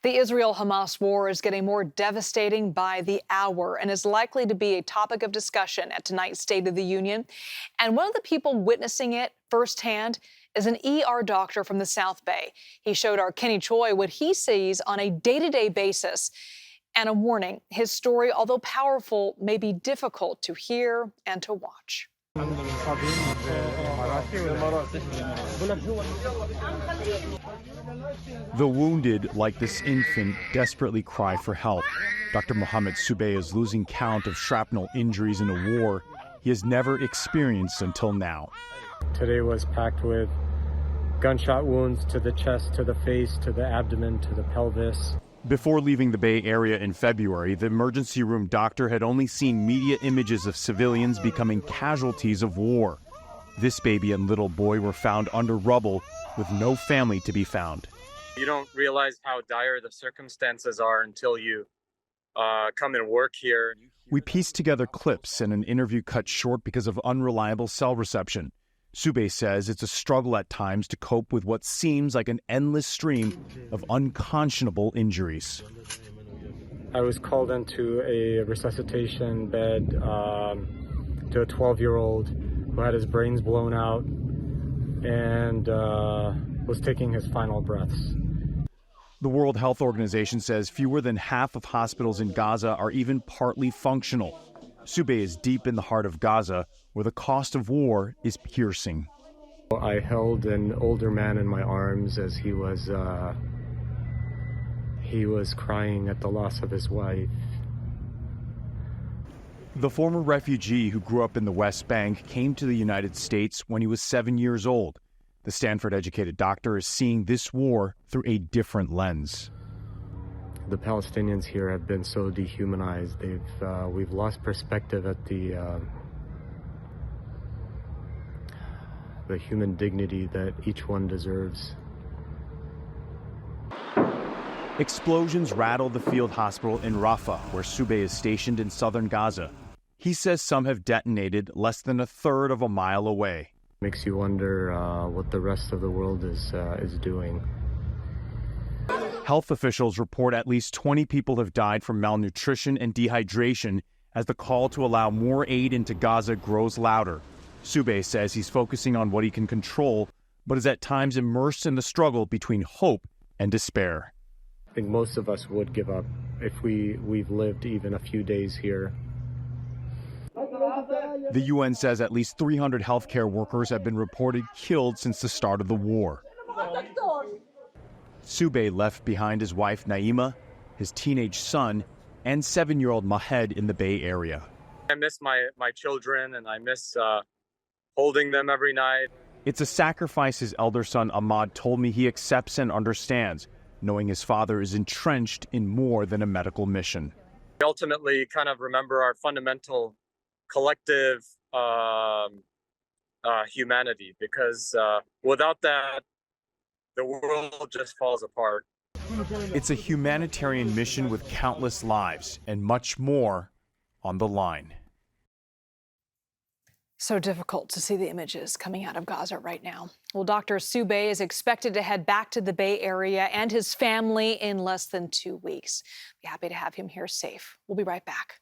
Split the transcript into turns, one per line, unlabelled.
The Israel-Hamas war is getting more devastating by the hour and is likely to be a topic of discussion at tonight's State of the Union. And one of the people witnessing it firsthand is an ER doctor from the South Bay. He showed our Kenny Choi what he sees on a day-to-day basis. And a warning, his story, although powerful, may be difficult to hear and to watch.
The wounded, like this infant, desperately cry for help. Dr. Mohammad Subeu is losing count of shrapnel injuries in a war he has never experienced until now.
Today was packed with gunshot wounds to the chest, to the face, to the abdomen, to the pelvis.
Before leaving the Bay Area in February, the emergency room doctor had only seen media images of civilians becoming casualties of war. This baby and little boy were found under rubble with no family to be found.
You don't realize how dire the circumstances are until you come and work here.
We pieced together clips and an interview cut short because of unreliable cell reception. Southbay says it's a struggle at times to cope with what seems like an endless stream of unconscionable injuries.
I was called into a resuscitation bed to a 12-year-old who had his brains blown out and was taking his final breaths.
The World Health Organization says fewer than half of hospitals in Gaza are even partly functional. Southbay is deep in the heart of Gaza, where the cost of war is piercing.
I held an older man in my arms as he was crying at the loss of his wife.
The former refugee who grew up in the West Bank came to the United States when he was 7 years old. The Stanford-educated doctor is seeing this war through a different lens.
The Palestinians here have been so dehumanized. We've lost perspective at the human dignity that each one deserves.
Explosions rattled the field hospital in Rafah, where Southbay is stationed in southern Gaza. He says some have detonated less than a third of a mile away.
Makes you wonder what the rest of the world is doing.
Health officials report at least 20 people have died from malnutrition and dehydration as the call to allow more aid into Gaza grows louder. Southbay says he's focusing on what he can control, but is at times immersed in the struggle between hope and despair.
I think most of us would give up if we've lived even a few days here.
The UN says at least 300 healthcare workers have been reported killed since the start of the war. Southbay left behind his wife Naima, his teenage son, and 7-year-old Mahed in the Bay Area.
I miss my children, and I miss holding them every night.
It's a sacrifice his elder son Ahmad told me he accepts and understands, knowing his father is entrenched in more than a medical mission.
We ultimately kind of remember our fundamental collective humanity, because without that, the world just falls apart.
It's a humanitarian mission with countless lives and much more on the line.
So difficult to see the images coming out of Gaza right now. Well, Dr. Southbay is expected to head back to the Bay Area and his family in less than 2 weeks. Be happy to have him here safe. We'll be right back.